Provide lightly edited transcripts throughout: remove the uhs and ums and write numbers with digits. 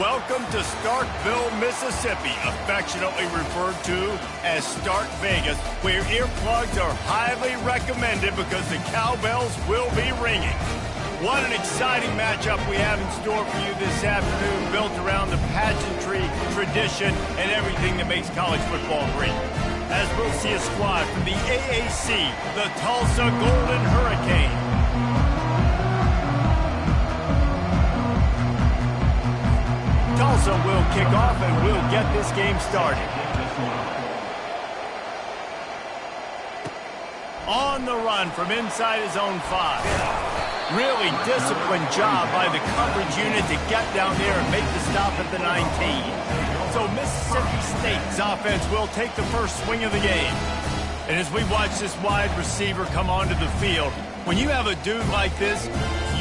Welcome to Starkville, Mississippi, affectionately referred to as Stark Vegas, where earplugs are highly recommended because the cowbells will be ringing. What an exciting matchup we have in store for you this afternoon, built around the pageantry, tradition, and everything that makes college football great. As we'll see a squad from the AAC, the Tulsa Golden Hurricane. Tulsa will kick off and we'll get this game started. On the run from inside his own 5. Really disciplined job by the coverage unit to get down there and make the stop at the 19. So Mississippi State's offense will take the first swing of the game. And as we watch this wide receiver come onto the field, when you have a dude like this,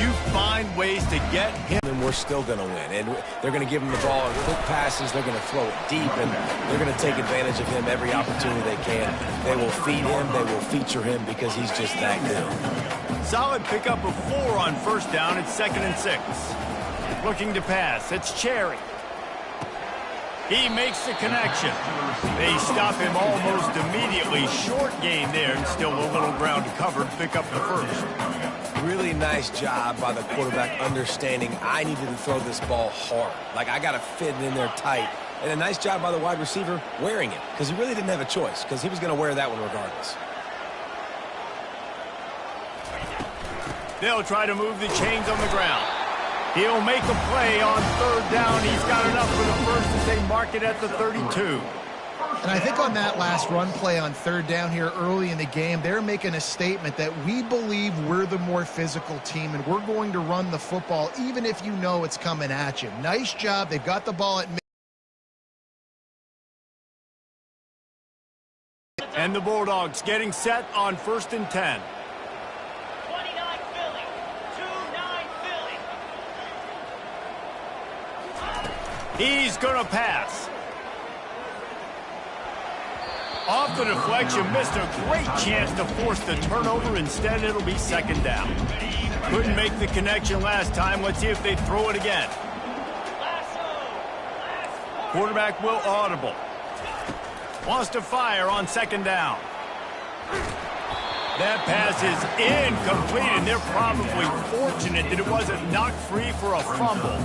you find ways to get him. And we're still going to win. And they're going to give him the ball in quick passes. They're going to throw it deep. And they're going to take advantage of him every opportunity they can. They will feed him. They will feature him because he's just that good. Solid pickup of 4 on first down. It's 2nd and 6. Looking to pass. It's Cherry. He makes the connection. They stop him almost immediately. Short gain there, and still a little ground to cover to pick up the first. Really nice job by the quarterback understanding I needed to throw this ball hard. Like, I got to fit it in there tight. And a nice job by the wide receiver wearing it, because he really didn't have a choice, because he was going to wear that one regardless. They'll try to move the chains on the ground. He'll make a play on 3rd down. He's got enough for the first as they mark it at the 32. And I think on that last run play on 3rd down here early in the game, they're making a statement that we believe we're the more physical team and we're going to run the football even if you know it's coming at you. Nice job. They've got the ball at mid. And the Bulldogs getting set on 1st and 10. He's going to pass. Off the deflection, missed a great chance to force the turnover. Instead, it'll be 2nd down. Couldn't make the connection last time. Let's see if they throw it again. Quarterback will audible. Wants to fire on 2nd down. That pass is incomplete, and they're probably fortunate that it wasn't knocked free for a fumble.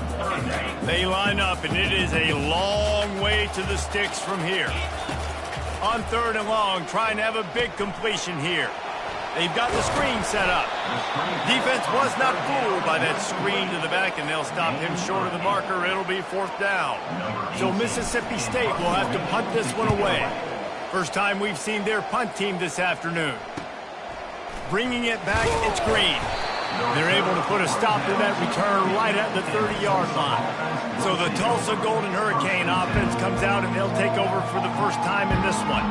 They line up, and it is a long way to the sticks from here. On 3rd and long, trying to have a big completion here. They've got the screen set up. Defense was not fooled by that screen to the back, and they'll stop him short of the marker. It'll be 4th down. So Mississippi State will have to punt this one away. First time we've seen their punt team this afternoon. Bringing it back, it's Green. They're able to put a stop to that return right at the 30-yard line. So the Tulsa Golden Hurricane offense comes out, and they'll take over for the first time in this one.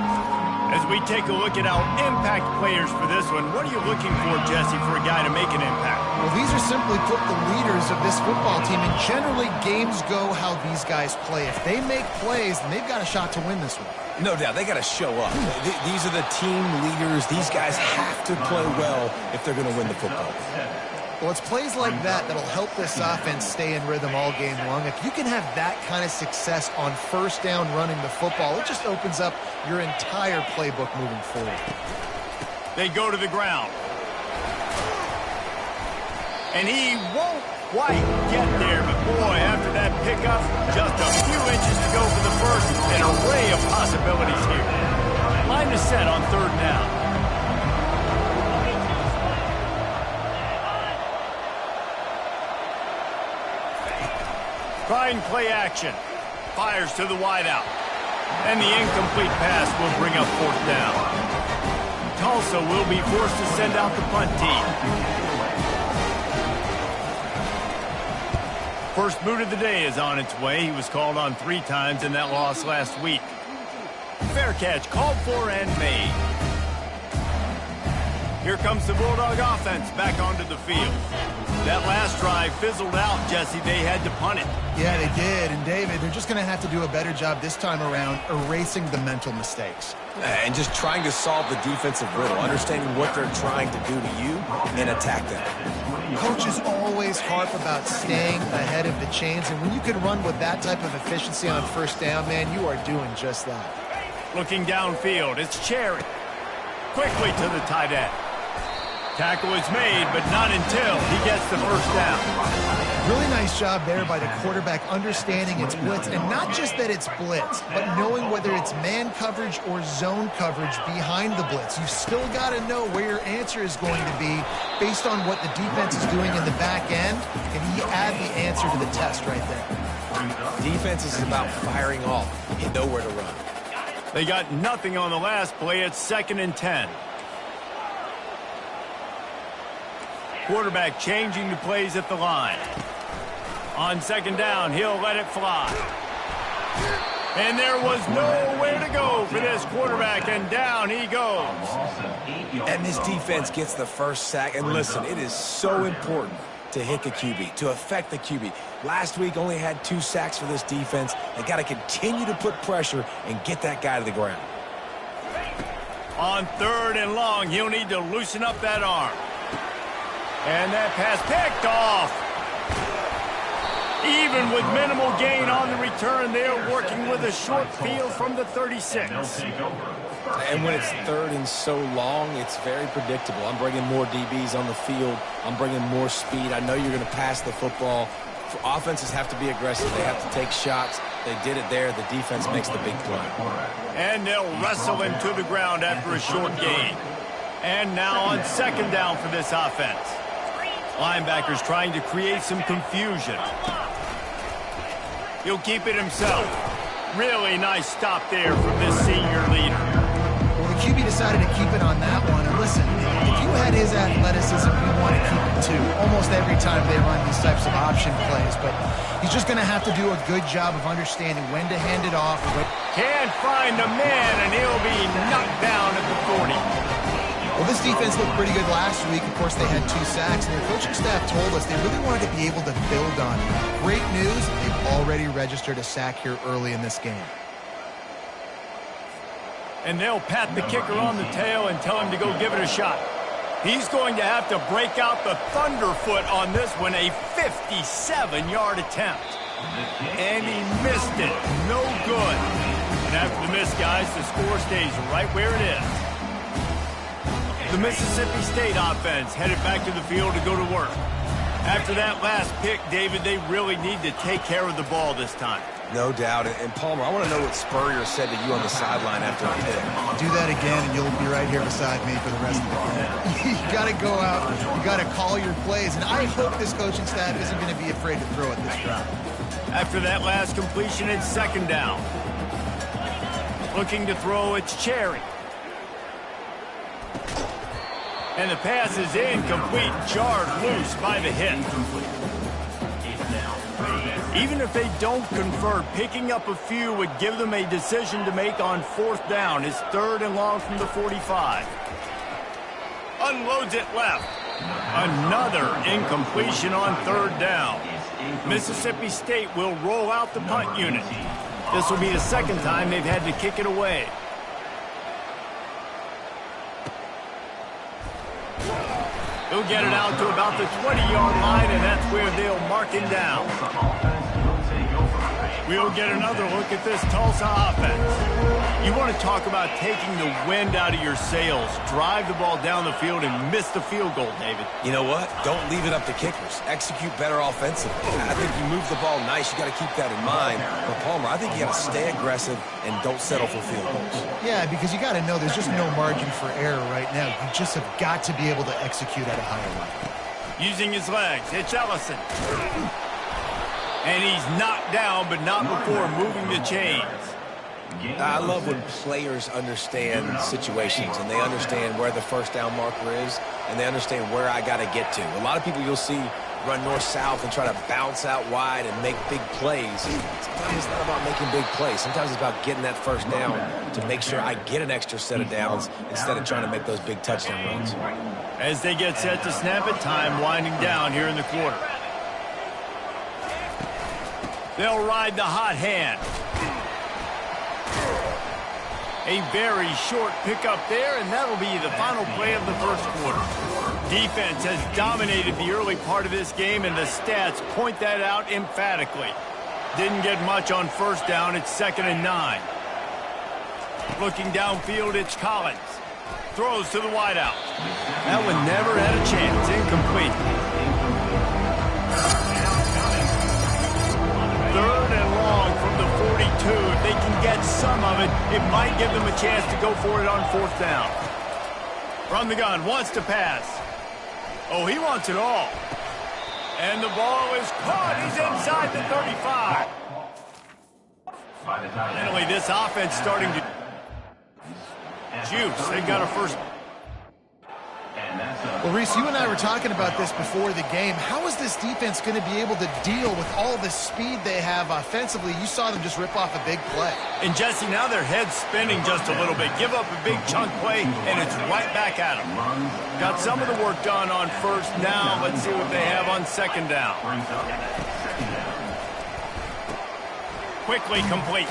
As we take a look at our impact players for this one, what are you looking for, Jesse, for a guy to make an impact? Well, these are simply put the leaders of this football team, and generally games go how these guys play. If they make plays, then they've got a shot to win this one. No doubt, they got to show up. These are the team leaders. These guys have to play well if they're going to win the football. Well, it's plays like that that'll help this offense stay in rhythm all game long. If you can have that kind of success on 1st down running the football, it just opens up your entire playbook moving forward. They go to the ground. And he won't quite get there, but boy, after that pickup, just a few inches to go for the first. An array of possibilities here. Line is set on 3rd down. Try and play action. Fires to the wideout. And the incomplete pass will bring up 4th down. Tulsa will be forced to send out the punt team. First boot of the day is on its way. He was called on 3 times in that loss last week. Fair catch called for and made. Here comes the Bulldog offense back onto the field. That last drive fizzled out, Jesse. They had to punt it. Yeah, they did. And, David, they're just going to have to do a better job this time around erasing the mental mistakes. And just trying to solve the defensive riddle, understanding what they're trying to do to you and attack them. Coaches always harp about staying ahead of the chains, and when you can run with that type of efficiency on first down, man, you are doing just that. Looking downfield, it's Cherry. Quickly to the tight end. Tackle is made, but not until he gets the first down. Really nice job there by the quarterback understanding it's blitz, and not just that it's blitz, but knowing whether it's man coverage or zone coverage behind the blitz. You've still got to know where your answer is going to be based on what the defense is doing in the back end, and he add the answer to the test right there. Defense is about firing off. You know where to run. They got nothing on the last play. It's 2nd and 10. Quarterback changing the plays at the line. On 2nd down, he'll let it fly. And there was nowhere to go for this quarterback, and down he goes. And this defense gets the first sack. And listen, it is so important to hit the QB, to affect the QB. Last week only had 2 sacks for this defense. They got to continue to put pressure and get that guy to the ground. On 3rd and long, he'll need to loosen up that arm. And that pass picked off. Even with minimal gain on the return, they're working with a short field from the 36. And when it's 3rd and so long, it's very predictable. I'm bringing more DBs on the field. I'm bringing more speed. I know you're going to pass the football. Offenses have to be aggressive. They have to take shots. They did it there. The defense makes the big play. And they'll wrestle him to the ground after a short gain. And now on 2nd down for this offense. Linebackers trying to create some confusion. He'll keep it himself. Really nice stop there from this senior leader. Well, the QB decided to keep it on that one. And listen, if you had his athleticism, you want to keep it too. Almost every time they run these types of option plays. But he's just going to have to do a good job of understanding when to hand it off. Can't find the man, and he'll be knocked down at the 40. Well, this defense looked pretty good last week. Of course, they had 2 sacks, and their coaching staff told us they really wanted to be able to build on it. Great news, they've already registered a sack here early in this game. And they'll pat the kicker on the tail and tell him to go give it a shot. He's going to have to break out the thunderfoot on this one, a 57-yard attempt. And he missed it. No good. And after the miss, guys, the score stays right where it is. The Mississippi State offense headed back to the field to go to work. After that last pick, David, they really need to take care of the ball this time. No doubt. And Palmer, I want to know what Spurrier said to you on the sideline after the pick. Do that again, and you'll be right here beside me for the rest of the game. You got to go out. You got to call your plays. And I hope this coaching staff isn't going to be afraid to throw it this drive. After that last completion, it's 2nd down. Looking to throw, it's Cherry. And the pass is incomplete, jarred loose by the hit. Even if they don't convert, picking up a few would give them a decision to make on 4th down. It's 3rd and long from the 45. Unloads it left. Another incompletion on 3rd down. Mississippi State will roll out the punt unit. This will be the 2nd time they've had to kick it away. He'll get it out to about the 20-yard line, and that's where they'll mark him down. We'll get another look at this Tulsa offense. You want to talk about taking the wind out of your sails. Drive the ball down the field and miss the field goal, David. You know what? Don't leave it up to kickers. Execute better offensively. I think you move the ball nice. You got to keep that in mind. But Palmer, I think you got to stay aggressive and don't settle for field goals. Yeah, because you got to know there's just no margin for error right now. You just have got to be able to execute at a higher level. Using his legs, it's Ellison. And he's knocked down, but not before moving the chains. I love when players understand situations and they understand where the 1st down marker is and they understand where I got to get to. A lot of people you'll see run north-south and try to bounce out wide and make big plays. Sometimes it's not about making big plays. Sometimes it's about getting that first down to make sure I get an extra set of downs instead of trying to make those big touchdown runs. As they get set to snap it, time winding down here in the quarter. They'll ride the hot hand. A very short pickup there, and that'll be the final play of the first quarter. Defense has dominated the early part of this game, and the stats point that out emphatically. Didn't get much on first down. It's 2nd and 9. Looking downfield, it's Collins. Throws to the wideout. That one never had a chance. Incomplete. 3rd and long from the 42. If they can get some of it, it might give them a chance to go for it on 4th down. From the gun, wants to pass. Oh, he wants it all. And the ball is caught. He's inside the 35. Finally, this offense starting to juice. They got a first. Well, Reese, you and I were talking about this before the game. How is this defense going to be able to deal with all the speed they have offensively? You saw them just rip off a big play. And, Jesse, now their head's spinning just a little bit. Give up a big chunk play, and it's right back at them. Got some of the work done on first. Now let's see what they have on 2nd down. Quickly complete.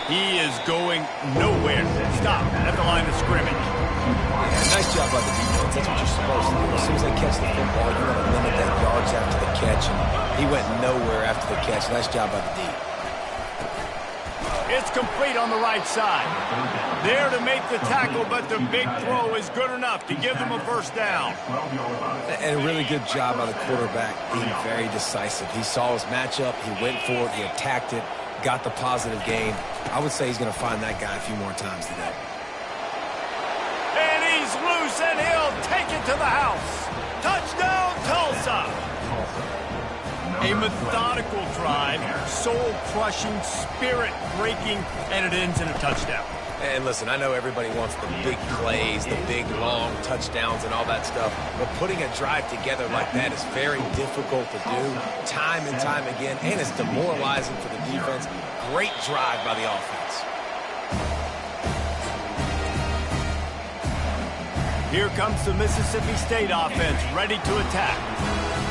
He is going nowhere. Stop at the line of scrimmage. Nice job by the defense. That's what you're supposed to do. As soon as they catch the football, you want to limit that yards after the catch. And he went nowhere after the catch. Nice job by the D. It's complete on the right side. There to make the tackle, but the big throw is good enough to give them a first down. And a really good job by the quarterback being very decisive. He saw his matchup. He went for it. He attacked it. Got the positive gain. I would say he's going to find that guy a few more times today. And he's loose, and he'll take it to the house. Touchdown, Tulsa. A methodical drive, soul-crushing, spirit-breaking, and it ends in a touchdown. And listen, I know everybody wants the big plays, the big, long touchdowns and all that stuff, but putting a drive together like that is very difficult to do time and time again, and it's demoralizing for the defense. Great drive by the offense. Here comes the Mississippi State offense, ready to attack.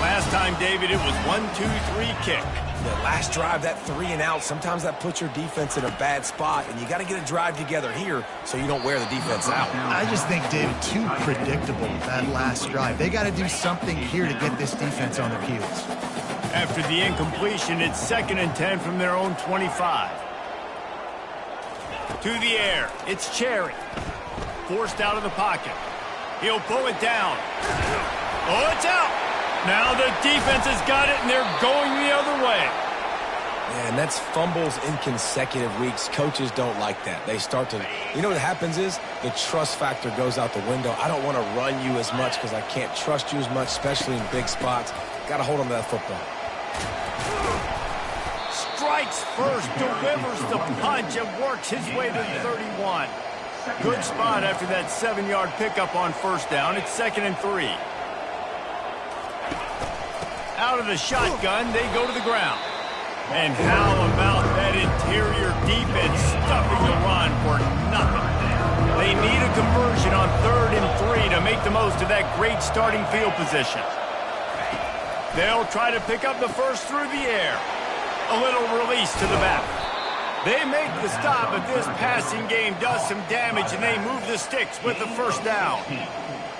Last time, David, it was 1-2-3 kick. The last drive, that 3 and out, sometimes that puts your defense in a bad spot, and you got to get a drive together here so you don't wear the defense out. I just think, David, too predictable, that last drive. They got to do something here to get this defense on their heels. After the incompletion, it's 2nd and 10 from their own 25. To the air, it's Cherry. Forced out of the pocket. He'll pull it down. Oh, it's out. Now the defense has got it, and they're going the other way. Yeah, and that's fumbles in consecutive weeks. Coaches don't like that. They start to, you know what happens is the trust factor goes out the window. I don't want to run you as much because I can't trust you as much, especially in big spots. Got to hold on to that football. Strikes first, delivers the punch, and works his way to the 31. Good spot after that 7-yard pickup on first down. It's 2nd and 3. Out of the shotgun, they go to the ground. And how about that interior defense stuffing the run for nothing? They need a conversion on 3rd and 3 to make the most of that great starting field position. They'll try to pick up the first through the air. A little release to the back. They make the stop, but this passing game does some damage, and they move the sticks with the first down.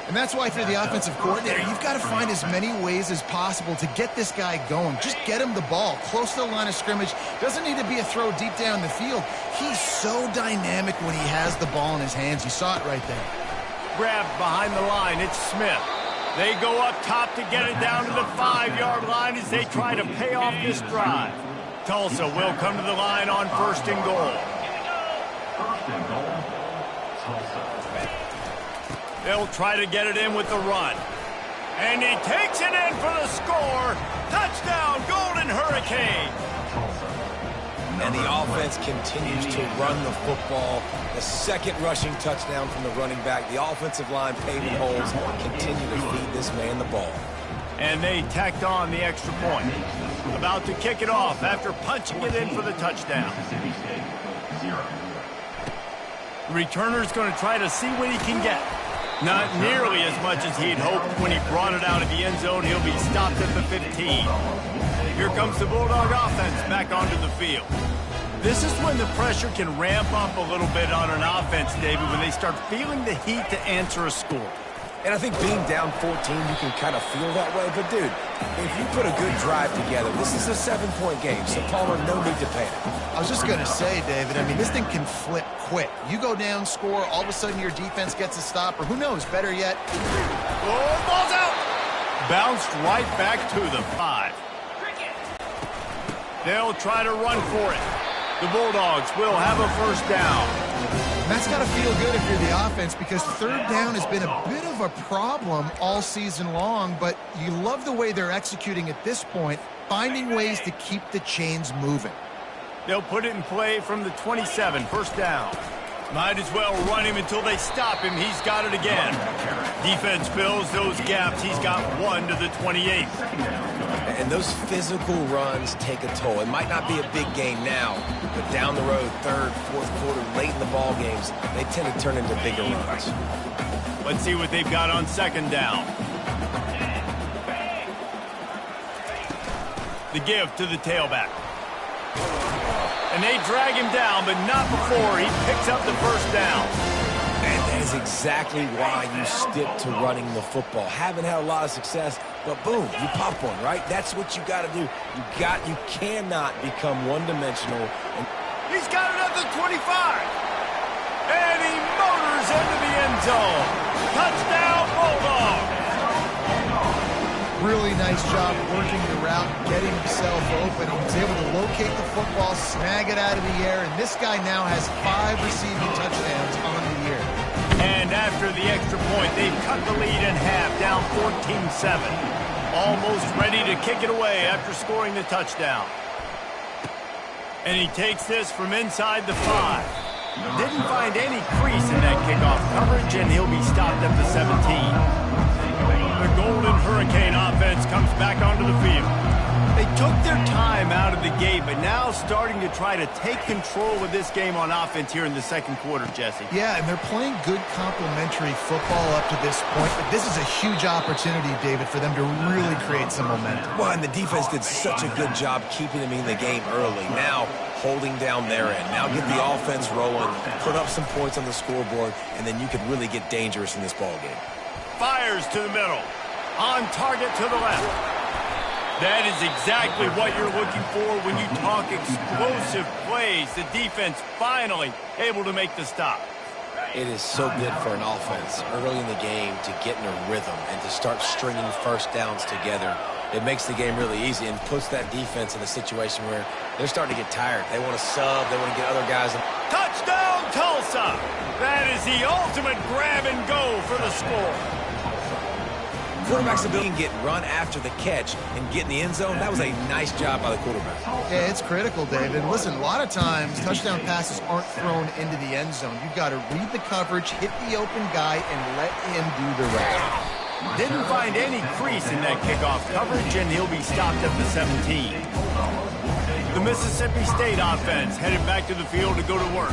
And that's why for the offensive coordinator, you've got to find as many ways as possible to get this guy going. Just get him the ball close to the line of scrimmage. Doesn't need to be a throw deep down the field. He's so dynamic when he has the ball in his hands. You saw it right there. Grabbed behind the line. It's Smith. They go up top to get it down to the 5-yard line as they try to pay off this drive. Tulsa will come to the line on 1st and goal. They'll try to get it in with the run. And he takes it in for the score. Touchdown, Golden Hurricane. And the offense continues to run the football. The 2nd rushing touchdown from the running back. The offensive line paving holes. Continue to feed this man the ball. And they tacked on the extra point. About to kick it off after punching it in for the touchdown. The returner's going to try to see what he can get. Not nearly as much as he'd hoped when he brought it out of the end zone. He'll be stopped at the 15. Here comes the Bulldog offense back onto the field. This is when the pressure can ramp up a little bit on an offense, David, when they start feeling the heat to answer a score. And I think being down 14, you can kind of feel that way. But, dude, if you put a good drive together, this is a 7-point game, so Palmer, no need to panic. I was just going to say, David, I mean, this thing can flip quick. You go down, score, all of a sudden your defense gets a stop, or who knows, better yet. Oh, ball's out! Bounced right back to the 5. They'll try to run for it. The Bulldogs will have a first down. And that's got to feel good if you're the offense, because third down has been a bit of a problem all season long, but you love the way they're executing at this point, finding ways to keep the chains moving. They'll put it in play from the 27, first down. Might as well run him until they stop him. He's got it again. Defense fills those gaps. He's got one to the 28. And those physical runs take a toll. It might not be a big game now, but down the road, third, fourth quarter, late in the ball games, they tend to turn into bigger runs. Let's see what they've got on second down. The give to the tailback. And they drag him down, but not before he picks up the first down. And that is exactly why you stick to running the football. Haven't had a lot of success, but boom, you pop one, right? That's what you got to do. You cannot become one-dimensional. He's got it at the 25. And he motors into the end zone. Touchdown, Bulldogs. Really nice job working the route, getting himself open. He was able to locate the football, snag it out of the air, and this guy now has 5 receiving touchdowns on the year. And after the extra point, they've cut the lead in half, down 14-7. Almost ready to kick it away after scoring the touchdown. And he takes this from inside the 5. Didn't find any crease in that kickoff coverage, and he'll be stopped at the 17. The Golden Hurricane offense comes back onto the field. They took their time out of the gate, but now starting to try to take control of this game on offense here in the second quarter, Jesse. Yeah, and they're playing good complementary football up to this point, but this is a huge opportunity, David, for them to really create some momentum. Well, and the defense did such a good job keeping them in the game early. Now, holding down their end. Now get the offense rolling, put up some points on the scoreboard, and then you can really get dangerous in this ball game. Fires to the middle. On target to the left. That is exactly what you're looking for when you talk explosive plays. The defense finally able to make the stop. It is so good for an offense early in the game to get in a rhythm and to start stringing first downs together. It makes the game really easy and puts that defense in a situation where they're starting to get tired. They want to sub. They want to get other guys. Touchdown, Tulsa! That is the ultimate grab and go for the score. Quarterback's ability to get run after the catch and get in the end zone, that was a nice job by the quarterback. Yeah, it's critical, David. Listen, a lot of times touchdown passes aren't thrown into the end zone. You've got to read the coverage, hit the open guy, and let him do the rest. Didn't find any crease in that kickoff coverage, and he'll be stopped at the 17. The Mississippi State offense headed back to the field to go to work.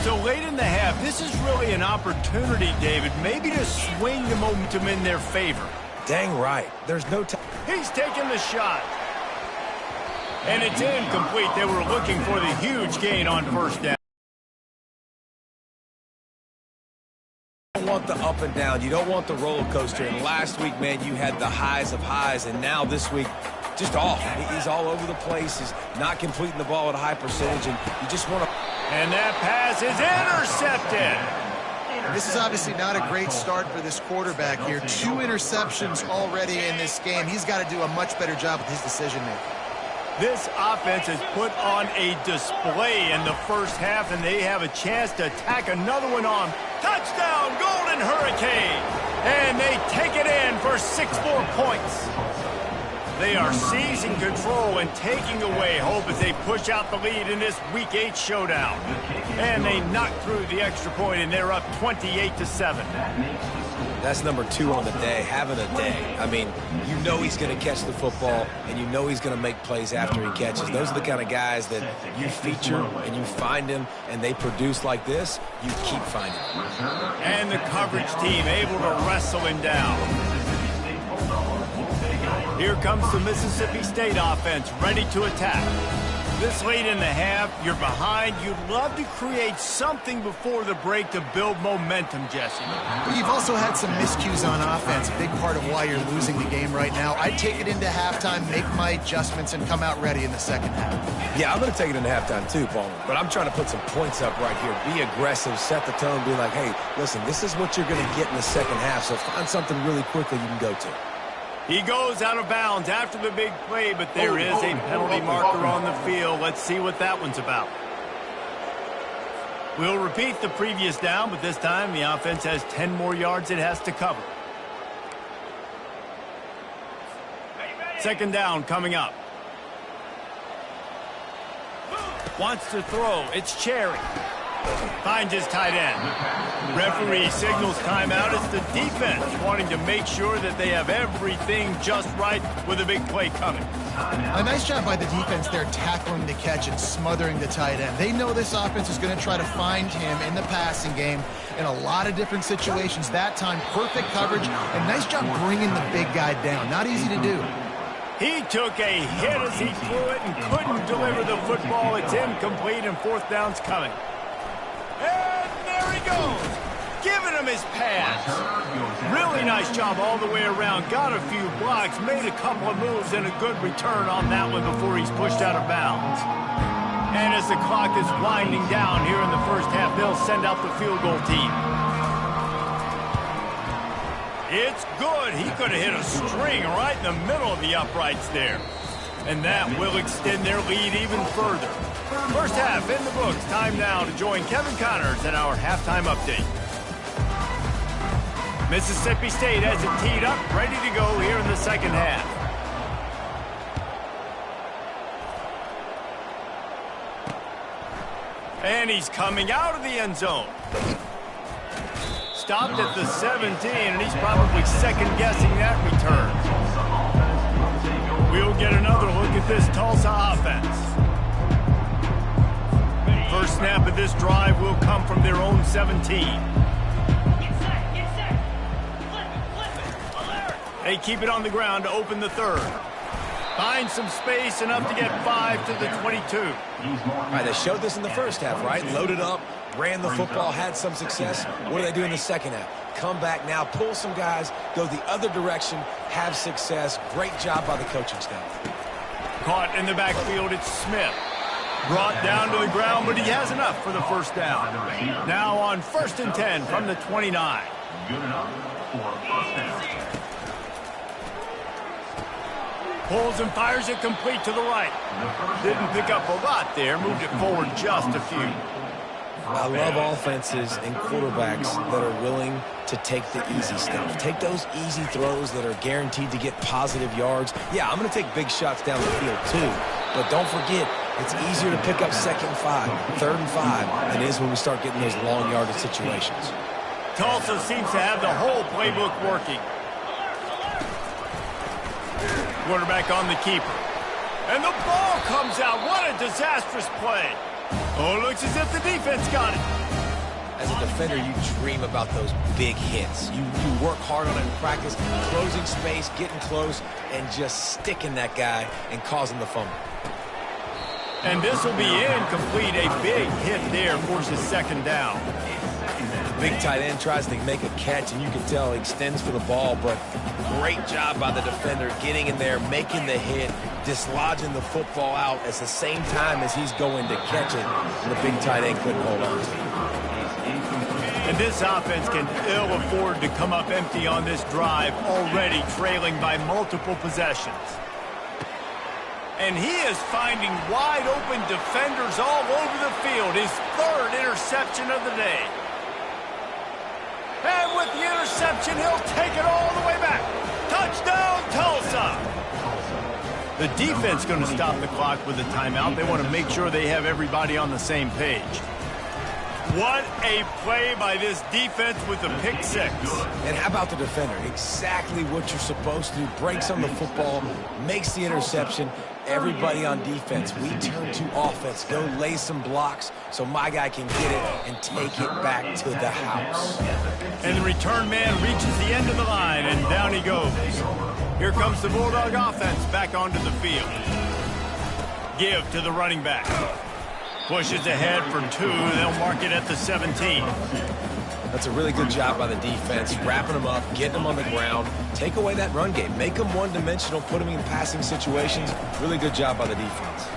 So late in the half, this is really an opportunity, David, maybe to swing the momentum in their favor. Dang right. There's no time. He's taking the shot. And it's incomplete. They were looking for the huge gain on first down. You don't want the up and down. You don't want the roller coaster. And last week, man, you had the highs of highs. And now this week, just off. He's all over the place. He's not completing the ball at a high percentage. And you just want to... And that pass is intercepted. This is obviously not a great start for this quarterback here. 2 interceptions already in this game. He's got to do a much better job with his decision-making. This offense has put on a display in the first half, and they have a chance to tack another one on. Touchdown, Golden Hurricane! And they take it in for 6 more points. They are seizing control and taking away hope as they push out the lead in this Week 8 showdown. And they knock through the extra point, and they're up 28-7. That's number 2 on the day, having a day. I mean, you know he's going to catch the football, and you know he's going to make plays after he catches. Those are the kind of guys that you feature and you find him, and they produce like this, you keep finding them. And the coverage team able to wrestle him down. Here comes the Mississippi State offense, ready to attack. This late in the half, you're behind. You'd love to create something before the break to build momentum, Jesse. But you've also had some miscues on offense, a big part of why you're losing the game right now. I'd take it into halftime, make my adjustments, and come out ready in the second half. Yeah, I'm going to take it into halftime too, Paul. But I'm trying to put some points up right here. Be aggressive, set the tone, be like, hey, listen, this is what you're going to get in the second half, so find something really quickly you can go to. He goes out of bounds after the big play, but there is a penalty marker on the field. Let's see what that one's about. We'll repeat the previous down, but this time the offense has 10 more yards it has to cover. Second down coming up. Wants to throw. It's Cherry. Finds his tight end. Referee signals timeout. It's the defense wanting to make sure that they have everything just right with a big play coming. A nice job by the defense there, tackling the catch and smothering the tight end. They know this offense is going to try to find him in the passing game in a lot of different situations. That time, perfect coverage, and nice job bringing the big guy down. Not easy to do. He took a hit as he threw it and couldn't deliver the football. It's incomplete, and fourth down's coming. And there he goes, giving him his pass. Really nice job all the way around. Got a few blocks, made a couple of moves, and a good return on that one before he's pushed out of bounds. And as the clock is winding down here in the first half, they'll send out the field goal team. It's good. He could have hit a string right in the middle of the uprights there. And that will extend their lead even further. First half in the books. Time now to join Kevin Connors in our halftime update. Mississippi State has it teed up, ready to go here in the second half. And he's coming out of the end zone. Stopped at the 17, and he's probably second-guessing that return. We'll get another look at this Tulsa offense. First snap of this drive will come from their own 17. They keep it on the ground to open the third. Find some space, enough to get 5 to the 22. All right, they showed this in the first half, right? Loaded up, ran the football, had some success. What do they do in the second half? Come back now, pull some guys, go the other direction, have success. Great job by the coaching staff. Caught in the backfield, it's Smith. Brought down to the ground, but he has enough for the first down. Now on 1st and 10 from the 29. Good enough for first down. Pulls and fires it complete to the right. Didn't pick up a lot there, moved it forward just a few. I love offenses and quarterbacks that are willing to take the easy stuff. Take those easy throws that are guaranteed to get positive yards. Yeah, I'm going to take big shots down the field too, but don't forget, it's easier to pick up 2nd and 5, 3rd and 5 than it is when we start getting those long yardage situations. Tulsa seems to have the whole playbook working. Quarterback on the keeper. And the ball comes out. What a disastrous play. Oh, it looks as if the defense got it. As a defender, you dream about those big hits. You work hard on it in practice, closing space, getting close, and just sticking that guy and causing the fumble. And this will be incomplete. A big hit there forces 2nd down. Big tight end tries to make a catch, and you can tell he extends for the ball, but great job by the defender getting in there, making the hit, dislodging the football out at the same time as he's going to catch it, and the big tight end couldn't hold on to it. And this offense can ill afford to come up empty on this drive, already trailing by multiple possessions. And he is finding wide open defenders all over the field, his 3rd interception of the day. And with the interception, he'll take it all the way back. Touchdown, Tulsa! The defense going to stop the clock with a timeout. They want to make sure they have everybody on the same page. What a play by this defense with the pick six. And how about the defender? Exactly what you're supposed to do. Breaks on the football, makes the interception. Everybody on defense, we turn to offense. Go lay some blocks so my guy can get it and take it back to the house. And the return man reaches the end of the line, and down he goes. Here comes the Bulldog offense back onto the field. Give to the running back. Pushes ahead for 2. They'll mark it at the 17. That's a really good job by the defense, wrapping them up, getting them on the ground. Take away that run game. Make them one-dimensional, put them in passing situations. Really good job by the defense.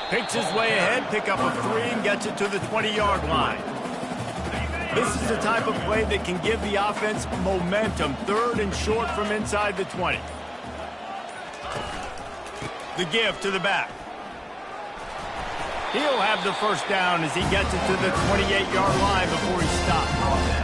Picks his way ahead, pick up a 3, and gets it to the 20-yard line. This is the type of play that can give the offense momentum. 3rd and short from inside the 20. The give to the back. He'll have the first down as he gets it to the 28-yard line before he stops.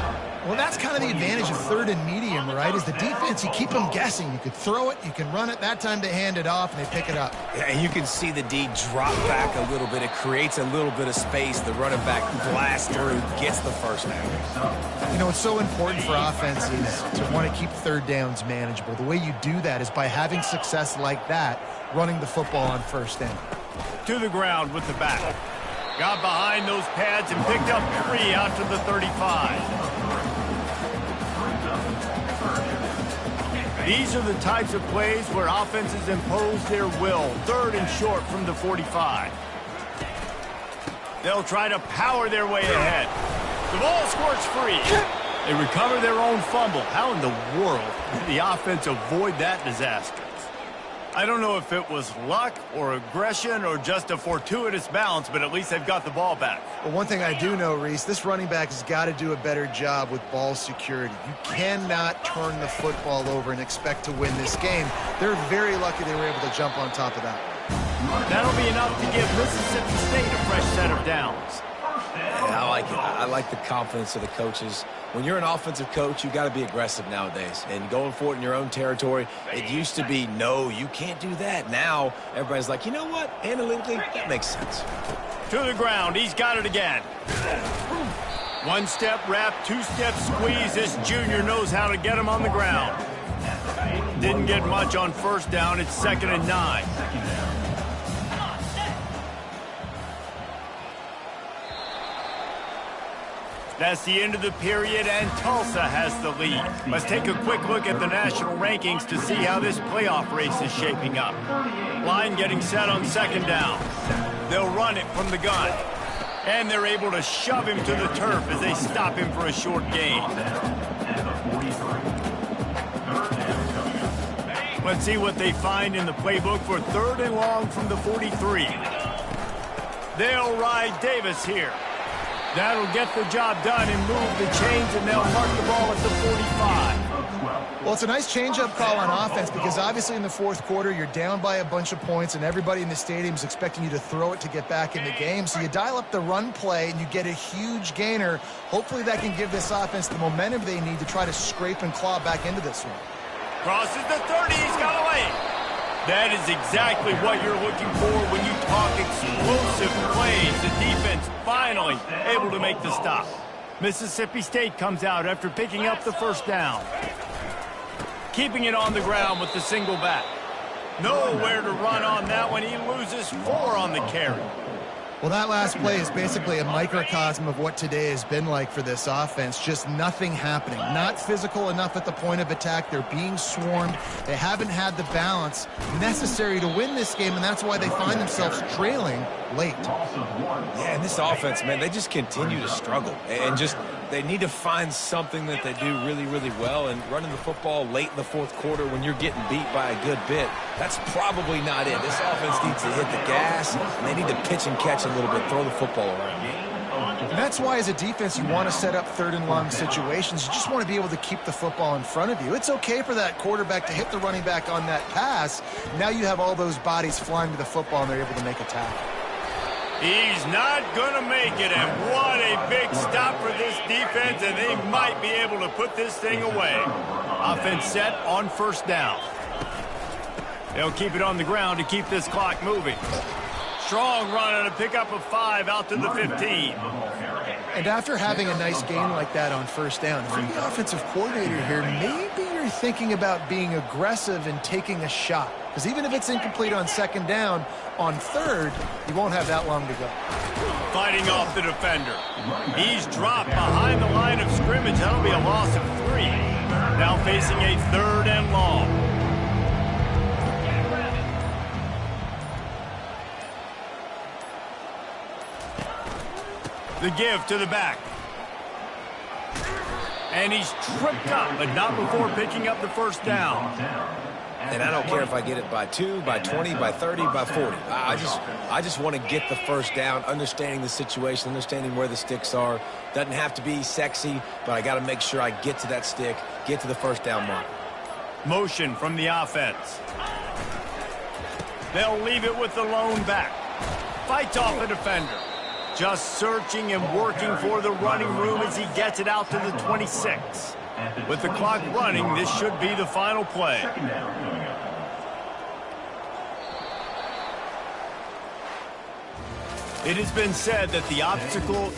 Well, that's kind of the advantage of 3rd and medium, right? Is the defense, you keep them guessing. You could throw it, you can run it. That time they hand it off, and they pick it up. Yeah, and you can see the D drop back a little bit. It creates a little bit of space. The running back blasts through, gets the first down. You know, it's so important for offenses to want to keep 3rd downs manageable. The way you do that is by having success like that, running the football on 1st down. To the ground with the back. Got behind those pads and picked up 3 out to the 35. These are the types of plays where offenses impose their will. 3rd and short from the 45. They'll try to power their way ahead. The ball squirts free. They recover their own fumble. How in the world did the offense avoid that disaster? I don't know if it was luck or aggression or just a fortuitous bounce, but at least they've got the ball back. Well, one thing I do know, Reese, this running back has got to do a better job with ball security. You cannot turn the football over and expect to win this game. They're very lucky they were able to jump on top of that. That'll be enough to give Mississippi State a fresh set of downs. Yeah, I like it. I like the confidence of the coaches. When you're an offensive coach, you got to be aggressive nowadays. And going for it in your own territory, it used to be, no, you can't do that. Now, everybody's like, you know what? Analytically, that makes sense. To the ground. He's got it again. 1-step wrap, 2-step squeeze. This junior knows how to get him on the ground. Didn't get much on 1st down. It's 2nd and 9. That's the end of the period, and Tulsa has the lead. Let's take a quick look at the national rankings to see how this playoff race is shaping up. Line getting set on 2nd down. They'll run it from the gun. And they're able to shove him to the turf as they stop him for a short gain. Let's see what they find in the playbook for 3rd and long from the 43. They'll ride Davis here. That'll get the job done and move the chains, and they'll mark the ball at the 45. Well, it's a nice change-up call on offense because obviously in the 4th quarter, you're down by a bunch of points, and everybody in the stadium is expecting you to throw it to get back in the game. So you dial up the run play, and you get a huge gainer. Hopefully that can give this offense the momentum they need to try to scrape and claw back into this one. Crosses the 30. He's got a lane. That is exactly what you're looking for when you talk explosive plays. The defense finally able to make the stop. Mississippi State comes out after picking up the 1st down. Keeping it on the ground with the single back. Nowhere to run on that one. He loses 4 on the carry. Well, that last play is basically a microcosm of what today has been like for this offense. Just nothing happening. Not physical enough at the point of attack. They're being swarmed. They haven't had the balance necessary to win this game, and that's why they find themselves trailing late. Yeah, and this offense, man, they just continue to struggle. And just they need to find something that they do really, really well. And running the football late in the 4th quarter when you're getting beat by a good bit, that's probably not it. This offense needs to hit the gas, and they need to pitch and catch a little bit, throw the football around. And that's why, as a defense, you want to set up 3rd and long situations. You just want to be able to keep the football in front of you. It's okay for that quarterback to hit the running back on that pass. Now you have all those bodies flying to the football, and they're able to make a tackle. He's not going to make it, and what a big stop for this defense, and they might be able to put this thing away. Offense set on 1st down. They'll keep it on the ground to keep this clock moving. Strong run on a pickup of 5 out to the 15. And after having a nice game like that on first down, if you're the offensive coordinator here, maybe you're thinking about being aggressive and taking a shot. Because even if it's incomplete on second down, on third, you won't have that long to go. Fighting off the defender. He's dropped behind the line of scrimmage. That'll be a loss of 3. Now facing a 3rd and long. The give to the back. And he's tripped up, but not before picking up the first down. And I don't care if I get it by 2, by 20, by 30, by 40. I just want to get the first down, understanding the situation, understanding where the sticks are. Doesn't have to be sexy, but I got to make sure I get to that stick, get to the first down mark. Motion from the offense. They'll leave it with the lone back. Fights off a defender. Just searching and working for the running room as he gets it out to the 26. With the clock running, this should be the final play. It has been said that the obstacle